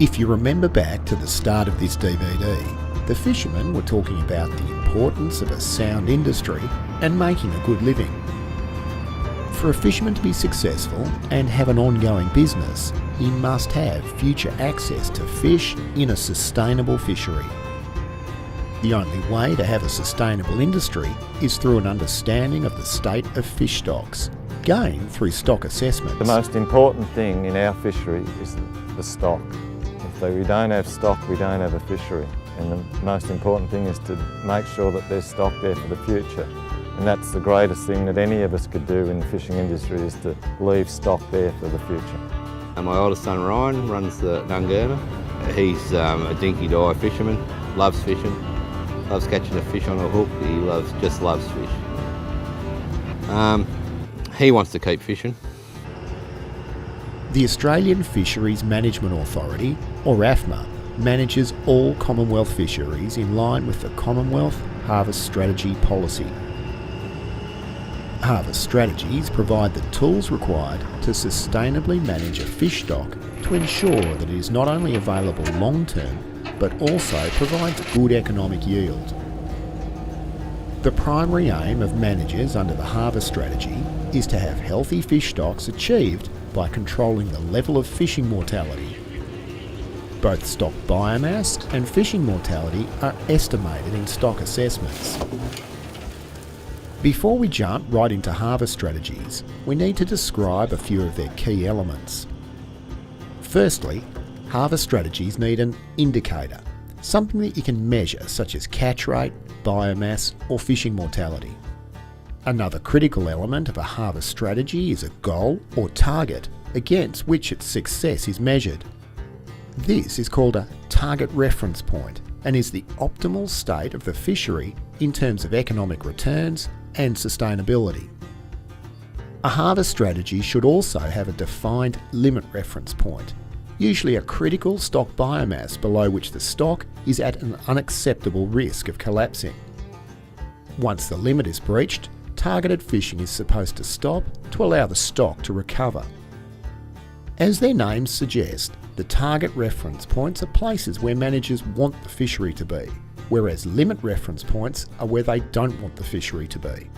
If you remember back to the start of this DVD, the fishermen were talking about the importance of a sound industry and making a good living. For a fisherman to be successful and have an ongoing business, he must have future access to fish in a sustainable fishery. The only way to have a sustainable industry is through an understanding of the state of fish stocks, gained through stock assessments. The most important thing in our fishery is the stock. If we don't have stock, we don't have a fishery. And the most important thing is to make sure that there's stock there for the future. And that's the greatest thing that any of us could do in the fishing industry, is to leave stock there for the future. My oldest son Ryan runs the Nungurma. He's a dinky die fisherman, loves fishing, loves catching a fish on a hook. He just loves fish. He wants to keep fishing. The Australian Fisheries Management Authority, or AFMA, manages all Commonwealth fisheries in line with the Commonwealth Harvest Strategy policy. Harvest strategies provide the tools required to sustainably manage a fish stock to ensure that it is not only available long term, but also provides good economic yield. The primary aim of managers under the harvest strategy is to have healthy fish stocks achieved by controlling the level of fishing mortality. Both stock biomass and fishing mortality are estimated in stock assessments. Before we jump right into harvest strategies, we need to describe a few of their key elements. Firstly, harvest strategies need an indicator, something that you can measure, such as catch rate, biomass, or fishing mortality. Another critical element of a harvest strategy is a goal or target against which its success is measured. This is called a target reference point and is the optimal state of the fishery in terms of economic returns and sustainability. A harvest strategy should also have a defined limit reference point, usually a critical stock biomass below which the stock is at an unacceptable risk of collapsing. Once the limit is breached, targeted fishing is supposed to stop to allow the stock to recover. As their names suggest, the target reference points are places where managers want the fishery to be, whereas limit reference points are where they don't want the fishery to be.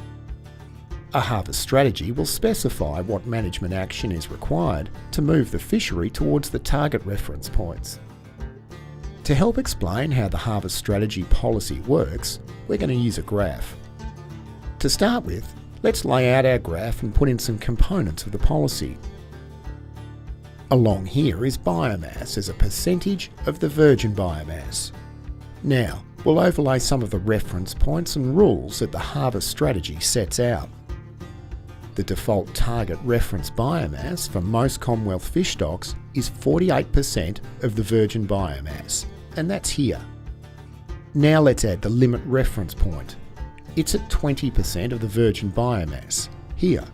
A harvest strategy will specify what management action is required to move the fishery towards the target reference points. To help explain how the harvest strategy policy works, we're going to use a graph. To start with, let's lay out our graph and put in some components of the policy. Along here is biomass as a percentage of the virgin biomass. Now, we'll overlay some of the reference points and rules that the harvest strategy sets out. The default target reference biomass for most Commonwealth fish stocks is 48% of the virgin biomass, and that's here. Now let's add the limit reference point. It's at 20% of the virgin biomass, here.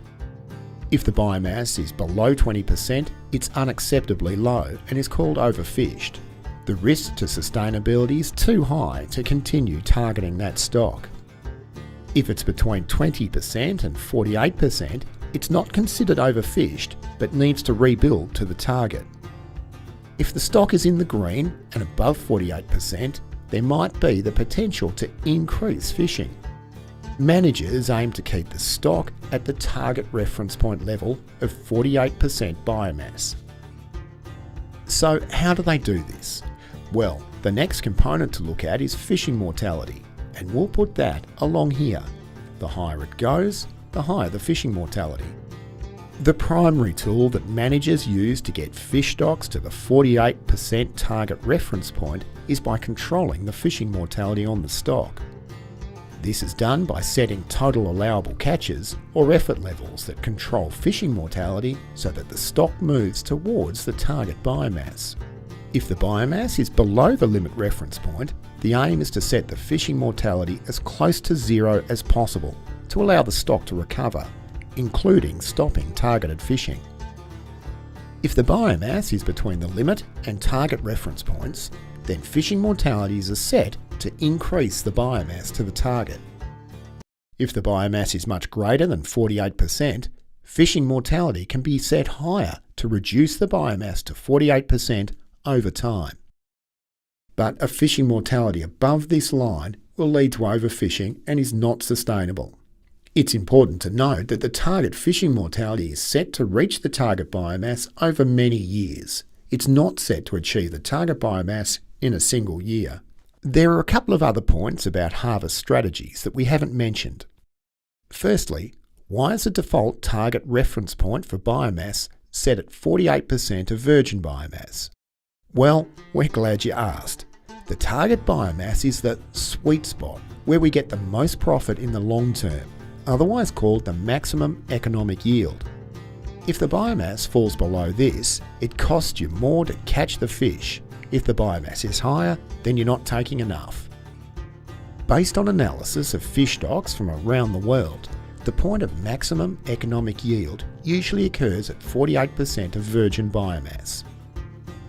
If the biomass is below 20%, it's unacceptably low and is called overfished. The risk to sustainability is too high to continue targeting that stock. If it's between 20% and 48%, it's not considered overfished but needs to rebuild to the target. If the stock is in the green and above 48%, there might be the potential to increase fishing. Managers aim to keep the stock at the target reference point level of 48% biomass. So how do they do this? Well, the next component to look at is fishing mortality, and we'll put that along here. The higher it goes, the higher the fishing mortality. The primary tool that managers use to get fish stocks to the 48% target reference point is by controlling the fishing mortality on the stock. This is done by setting total allowable catches or effort levels that control fishing mortality so that the stock moves towards the target biomass. If the biomass is below the limit reference point, the aim is to set the fishing mortality as close to zero as possible to allow the stock to recover, including stopping targeted fishing. If the biomass is between the limit and target reference points, then fishing mortalities are set to increase the biomass to the target. If the biomass is much greater than 48%, fishing mortality can be set higher to reduce the biomass to 48% over time. But a fishing mortality above this line will lead to overfishing and is not sustainable. It's important to note that the target fishing mortality is set to reach the target biomass over many years. It's not set to achieve the target biomass in a single year. There are a couple of other points about harvest strategies that we haven't mentioned. Firstly, why is the default target reference point for biomass set at 48% of virgin biomass? Well, we're glad you asked. The target biomass is the sweet spot where we get the most profit in the long term, otherwise called the maximum economic yield. If the biomass falls below this, it costs you more to catch the fish. If the biomass is higher, then you're not taking enough. Based on analysis of fish stocks from around the world, the point of maximum economic yield usually occurs at 48% of virgin biomass.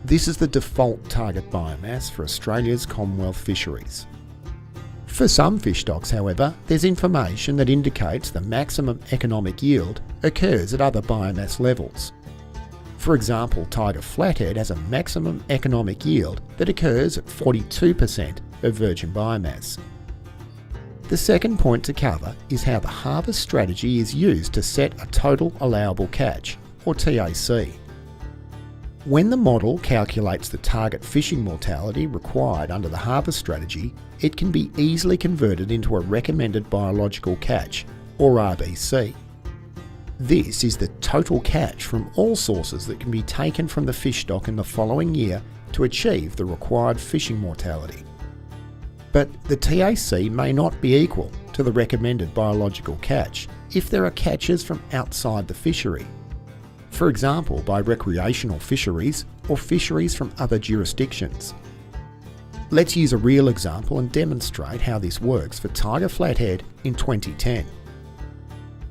This is the default target biomass for Australia's Commonwealth fisheries. For some fish stocks, however, there's information that indicates the maximum economic yield occurs at other biomass levels. For example, Tiger Flathead has a maximum economic yield that occurs at 42% of virgin biomass. The second point to cover is how the harvest strategy is used to set a total allowable catch, or TAC. When the model calculates the target fishing mortality required under the harvest strategy, it can be easily converted into a recommended biological catch, or RBC. This is the total catch from all sources that can be taken from the fish stock in the following year to achieve the required fishing mortality. But the TAC may not be equal to the recommended biological catch if there are catches from outside the fishery. For example, by recreational fisheries or fisheries from other jurisdictions. Let's use a real example and demonstrate how this works for Tiger Flathead in 2010.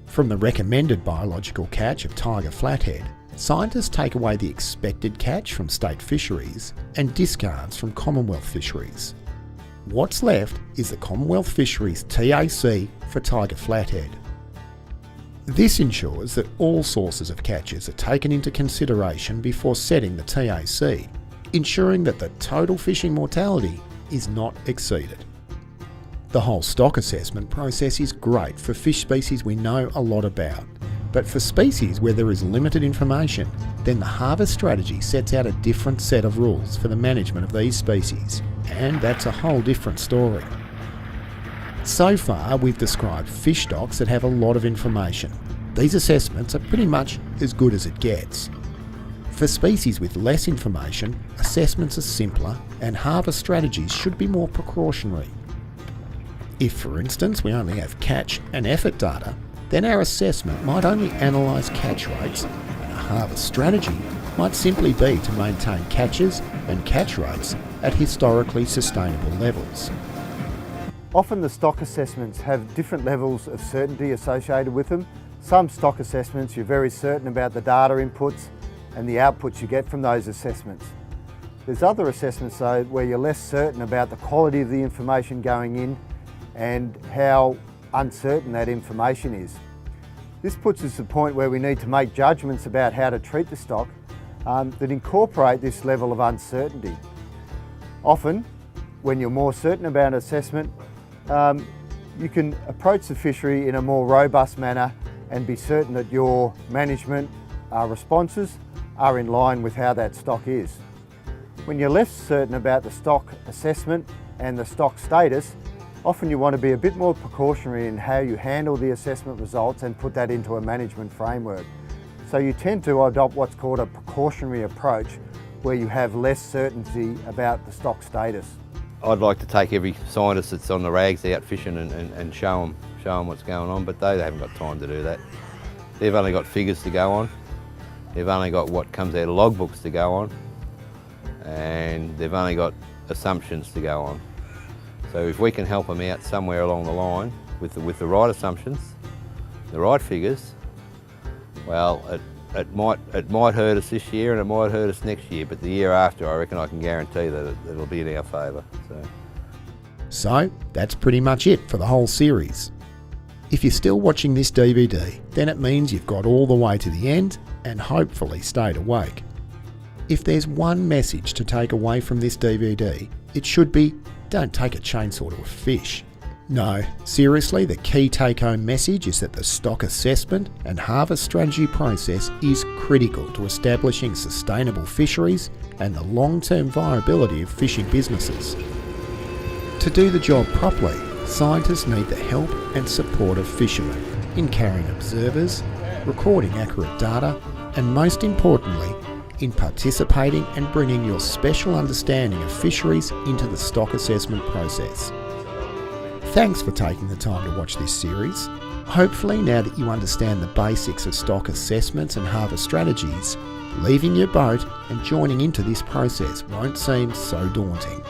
From the recommended biological catch of Tiger Flathead, scientists take away the expected catch from state fisheries and discards from Commonwealth fisheries. What's left is the Commonwealth fisheries TAC for Tiger Flathead. This ensures that all sources of catches are taken into consideration before setting the TAC, ensuring that the total fishing mortality is not exceeded. The whole stock assessment process is great for fish species we know a lot about, but for species where there is limited information, then the harvest strategy sets out a different set of rules for the management of these species, and that's a whole different story. So far, we've described fish stocks that have a lot of information. These assessments are pretty much as good as it gets. For species with less information, assessments are simpler and harvest strategies should be more precautionary. If, for instance, we only have catch and effort data, then our assessment might only analyse catch rates, and a harvest strategy might simply be to maintain catches and catch rates at historically sustainable levels. Often the stock assessments have different levels of certainty associated with them. Some stock assessments you're very certain about the data inputs and the outputs you get from those assessments. There's other assessments though where you're less certain about the quality of the information going in and how uncertain that information is. This puts us to the point where we need to make judgments about how to treat the stock that incorporate this level of uncertainty. Often, when you're more certain about an assessment, you can approach the fishery in a more robust manner and be certain that your management responses are in line with how that stock is. When you're less certain about the stock assessment and the stock status, often you want to be a bit more precautionary in how you handle the assessment results and put that into a management framework. So you tend to adopt what's called a precautionary approach where you have less certainty about the stock status. I'd like to take every scientist that's on the rags out fishing and show them what's going on, but they haven't got time to do that. They've only got figures to go on. They've only got what comes out of logbooks to go on, and they've only got assumptions to go on. So if we can help them out somewhere along the line with the right assumptions, the right figures, well, it might hurt us this year and it might hurt us next year, but the year after I reckon I can guarantee that it'll be in our favour. So that's pretty much it for the whole series. If you're still watching this DVD, then it means you've got all the way to the end and hopefully stayed awake. If there's one message to take away from this DVD, it should be, don't take a chainsaw to a fish. No, seriously, the key take-home message is that the stock assessment and harvest strategy process is critical to establishing sustainable fisheries and the long-term viability of fishing businesses. To do the job properly, scientists need the help and support of fishermen in carrying observers, recording accurate data, and most importantly, in participating and bringing your special understanding of fisheries into the stock assessment process. Thanks for taking the time to watch this series. Hopefully, now that you understand the basics of stock assessments and harvest strategies, leaving your boat and joining into this process won't seem so daunting.